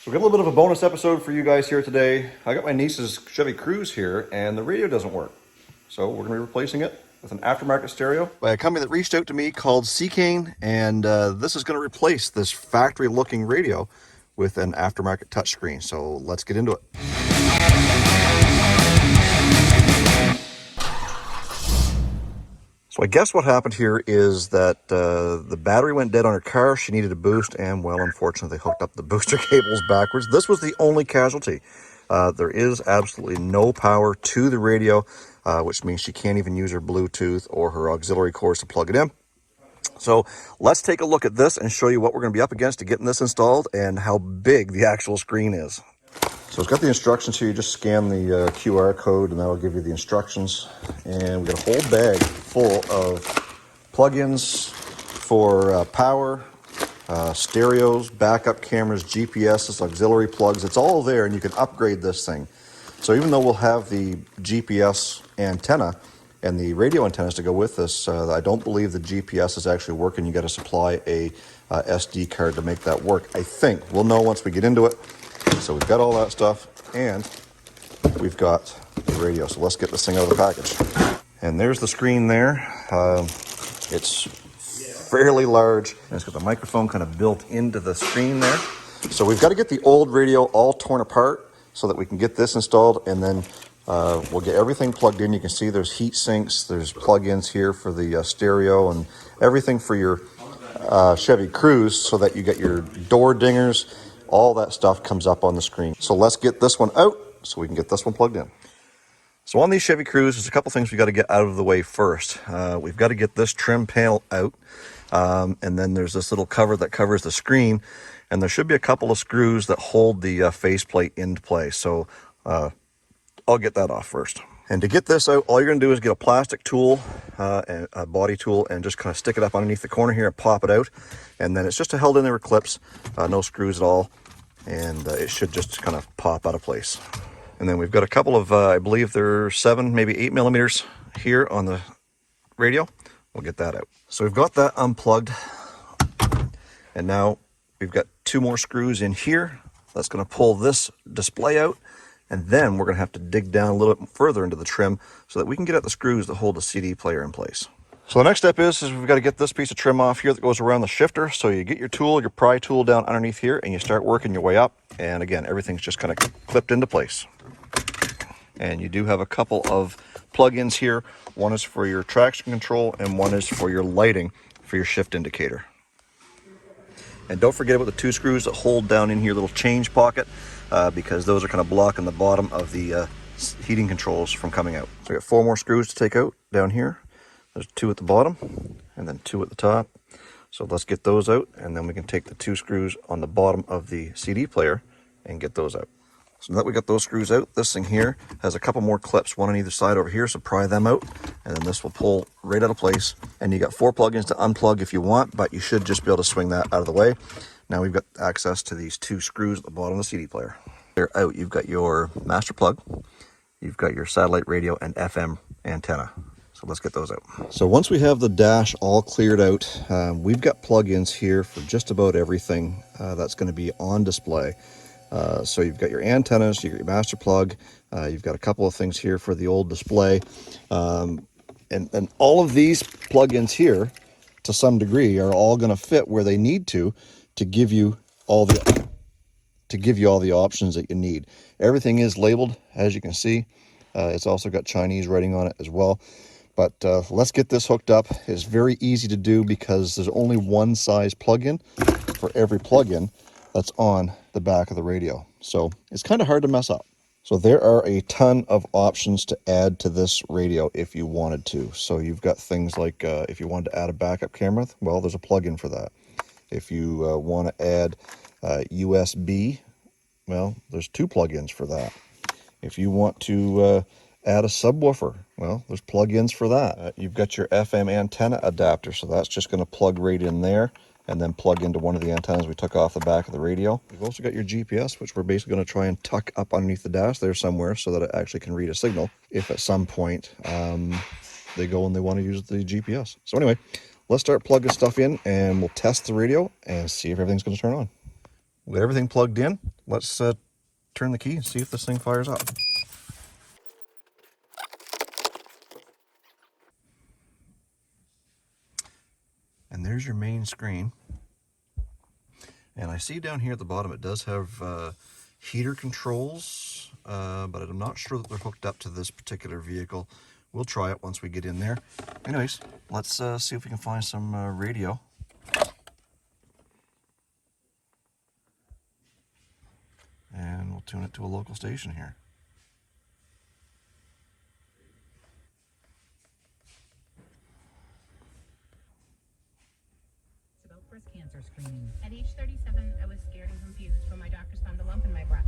So we got a little bit of a bonus episode for you guys here today. I got my niece's Chevy Cruze here, and the radio doesn't work. So we're going to be replacing it with an aftermarket stereo by a company that reached out to me called Seicane, and this is going to replace this factory-looking radio with an aftermarket touchscreen. So let's get into it. So I guess what happened here is that the battery went dead on her car. She needed a boost, and well, unfortunately, they hooked up the booster cables backwards. This was the only casualty. There is absolutely no power to the radio, which means she can't even use her Bluetooth or her auxiliary cords to plug it in. So let's take a look at this and show you what we're going to be up against to getting this installed and how big the actual screen is. So it's got the instructions here. You just scan the QR code and that'll give you the instructions. And we've got a whole bag full of plugins for power, stereos, backup cameras, GPSs, auxiliary plugs. It's all there, and you can upgrade this thing. So even though we'll have the GPS antenna and the radio antennas to go with this, I don't believe the GPS is actually working. You got to supply a SD card to make that work. I think we'll know once we get into it. So we've got all that stuff, and we've got the radio. So let's get this thing out of the package. And there's the screen there. It's fairly large, and it's got the microphone kind of built into the screen there. So we've got to get the old radio all torn apart so that we can get this installed, and then we'll get everything plugged in. You can see there's heat sinks, there's plug-ins here for the stereo, and everything for your Chevy Cruze so that you get your door dingers. All that stuff comes up on the screen. So let's get this one out so we can get this one plugged in. So on these Chevy Cruze, there's a couple things we got to get out of the way first. We've got to get this trim panel out, and then there's this little cover that covers the screen, and there should be a couple of screws that hold the faceplate into place. So I'll get that off first. And to get this out, all you're going to do is get a plastic tool, and a body tool, and just kind of stick it up underneath the corner here and pop it out. And then it's just held in there with clips, no screws at all, and it should just kind of pop out of place. And then we've got a couple of, I believe they're 7, maybe 8 millimeters here on the radio. We'll get that out. So we've got that unplugged, and now we've got 2 more screws in here. That's going to pull this display out. And then we're going to have to dig down a little bit further into the trim so that we can get at the screws that hold the CD player in place. So the next step is we've got to get this piece of trim off here that goes around the shifter. So you get your tool, your pry tool down underneath here, and you start working your way up. And again, everything's just kind of clipped into place. And you do have a couple of plug-ins here. One is for your traction control, and one is for your lighting for your shift indicator. And don't forget about the 2 screws that hold down in here, little change pocket. Because those are kind of blocking the bottom of the heating controls from coming out. So we got 4 more screws to take out down here. There's 2 at the bottom and then 2 at the top. So let's get those out, and then we can take the 2 screws on the bottom of the CD player and get those out. So now that we got those screws out, this thing here has a couple more clips, one on either side over here, so pry them out, and then this will pull right out of place. And you got 4 plugins to unplug if you want, but you should just be able to swing that out of the way. Now we've got access to these 2 screws at the bottom of the CD player. They're out. You've got your master plug, you've got your satellite radio and FM antenna. So let's get those out. So once we have the dash all cleared out, we've got plug-ins here for just about everything that's going to be on display. So you've got your antennas, you've got your master plug, you've got a couple of things here for the old display. And all of these plug-ins here, to some degree, are all going to fit where they need to give you all the options that you need. Everything is labeled, as you can see. It's also got Chinese writing on it as well. But let's get this hooked up. It's very easy to do because there's only one size plug-in for every plug-in that's on the back of the radio. So it's kind of hard to mess up. So there are a ton of options to add to this radio if you wanted to. So you've got things like if you wanted to add a backup camera, well, there's a plug-in for that. If you want to add USB, well, there's 2 plugins for that. If you want to add a subwoofer, well, there's plugins for that. You've got your FM antenna adapter, so that's just going to plug right in there and then plug into one of the antennas we took off the back of the radio. You've also got your GPS, which we're basically going to try and tuck up underneath the dash there somewhere so that it actually can read a signal if at some point they go and they want to use the GPS. So anyway, let's start plugging stuff in, and we'll test the radio and see if everything's going to turn on. We got everything plugged in. let's turn the key and see if this thing fires up. And there's your main screen. And I see down here at the bottom it does have heater controls, but I'm not sure that they're hooked up to this particular vehicle. We'll try it once we get in there. Anyways, let's see if we can find some radio. And we'll tune it to a local station here. It's about breast cancer screening. At age 37, I was scared and confused when my doctors found a lump in my breast.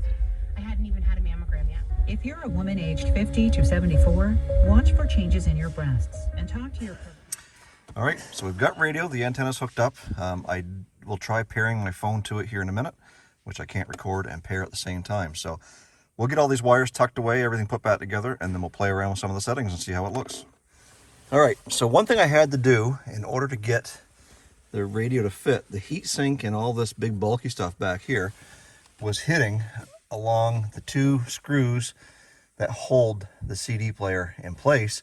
I hadn't even had a mammogram yet. If you're a woman aged 50 to 74, watch for changes in your breasts and talk to your... All right, so we've got radio. The antenna's hooked up. I will try pairing my phone to it here in a minute, which I can't record and pair at the same time. So we'll get all these wires tucked away, everything put back together, and then we'll play around with some of the settings and see how it looks. All right, so one thing I had to do in order to get the radio to fit, the heat sink and all this big bulky stuff back here, was hitting along the two screws that hold the CD player in place,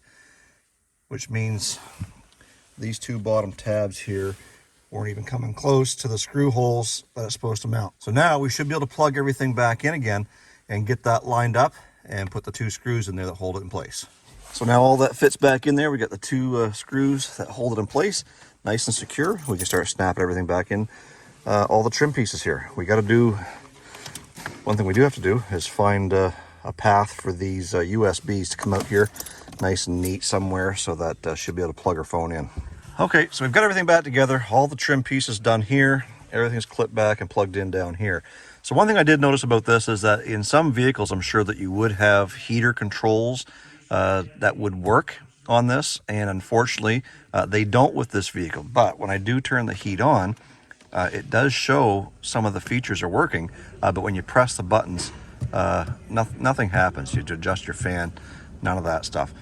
which means these two bottom tabs here weren't even coming close to the screw holes that it's supposed to mount. So now we should be able to plug everything back in again and get that lined up and put the two screws in there that hold it in place. So now all that fits back in there. We got the two screws that hold it in place, nice and secure. We can start snapping everything back in. All the trim pieces here. We got to do, one thing we do have to do is find a path for these USBs to come out here nice and neat somewhere, so that should be able to plug our phone in. Okay, so we've got everything back together, all the trim pieces done here, everything's clipped back and plugged in down here. So one thing I did notice about this is that in some vehicles, I'm sure that you would have heater controls that would work on this, and unfortunately they don't with this vehicle. But when I do turn the heat on, it does show some of the features are working, but when you press the buttons, nothing happens. You adjust your fan, none of that stuff.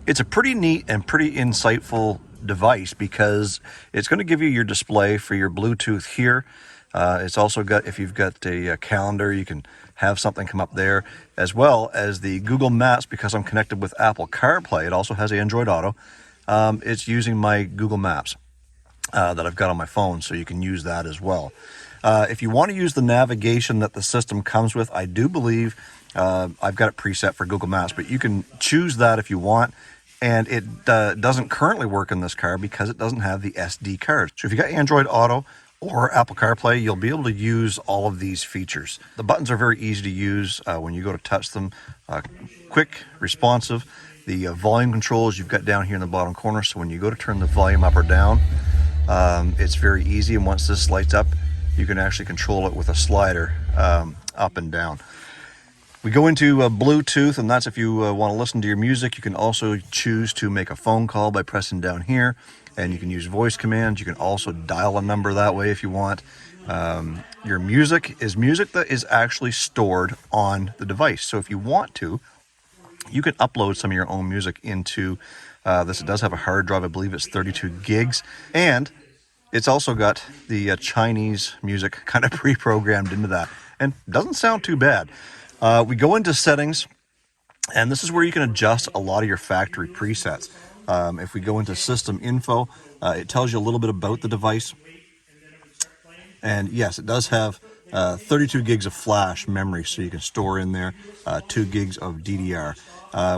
It's a pretty neat and pretty insightful device because it's going to give you your display for your Bluetooth here. It's also got, if you've got a calendar, you can have something come up there, as well as the Google Maps. Because I'm connected with Apple CarPlay, it also has Android Auto. It's using my Google Maps that I've got on my phone, so you can use that as well. If you want to use the navigation that the system comes with, I do believe I've got it preset for Google Maps, but you can choose that if you want. And it doesn't currently work in this car because it doesn't have the SD card. So if you got Android Auto or Apple CarPlay, you'll be able to use all of these features. The buttons are very easy to use when you go to touch them. Quick, responsive. The volume controls you've got down here in the bottom corner. So when you go to turn the volume up or down, it's very easy. And once this lights up, you can actually control it with a slider up and down. We go into Bluetooth, and that's if you want to listen to your music. You can also choose to make a phone call by pressing down here, and you can use voice commands. You can also dial a number that way if you want. Your music is music that is actually stored on the device. So if you want to, you can upload some of your own music into this. It does have a hard drive. I believe it's 32 gigs. And it's also got the Chinese music kind of pre-programmed into that. And doesn't sound too bad. We go into settings, and this is where you can adjust a lot of your factory presets. If we go into system info, it tells you a little bit about the device. And yes, it does have 32 gigs of flash memory, so you can store in there 2 gigs of DDR.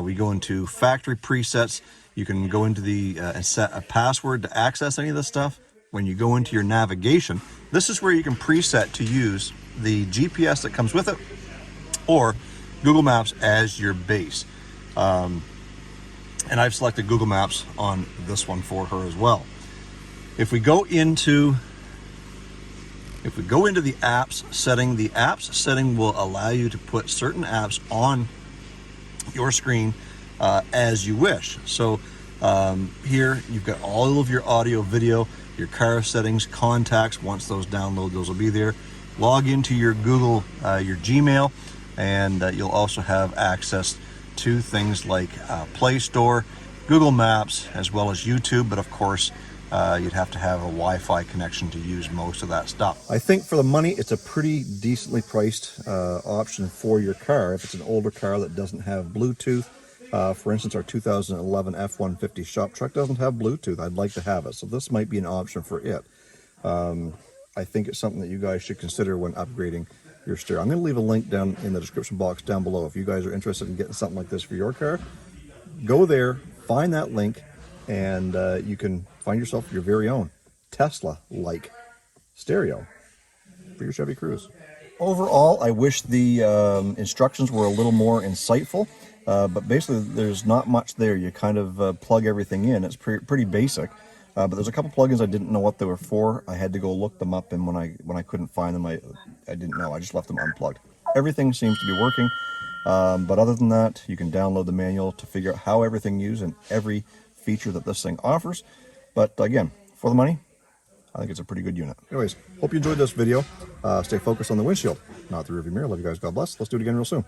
We go into factory presets. You can go into the and set a password to access any of this stuff. When you go into your navigation, this is where you can preset to use the GPS that comes with it, or Google Maps as your base. And I've selected Google Maps on this one for her as well. If we go into the apps setting, the apps setting will allow you to put certain apps on your screen as you wish. So here you've got all of your audio, video, your car settings, contacts. Once those download, those will be there. Log into your Google, your Gmail, and you'll also have access to things like Play Store, Google Maps, as well as YouTube. But of course, you'd have to have a Wi-Fi connection to use most of that stuff. I think for the money, it's a pretty decently priced option for your car. If it's an older car that doesn't have Bluetooth, for instance, our 2011 F-150 shop truck doesn't have Bluetooth. I'd like to have it, so this might be an option for it. I think it's something that you guys should consider when upgrading your stereo. I'm going to leave a link down in the description box down below. If you guys are interested in getting something like this for your car, go there, find that link, and you can find yourself your very own Tesla-like stereo for your Chevy Cruze. Overall, I wish the instructions were a little more insightful, but basically there's not much there. You kind of plug everything in. It's pretty basic, but there's a couple plugins I didn't know what they were for. I had to go look them up, and when I couldn't find them, I didn't know. I just left them unplugged. Everything seems to be working, but other than that, you can download the manual to figure out how everything used and every feature that this thing offers. But again, for the money, I think it's a pretty good unit. Anyways, hope you enjoyed this video. Stay focused on the windshield, not the rearview mirror. Love you guys. God bless. Let's do it again real soon.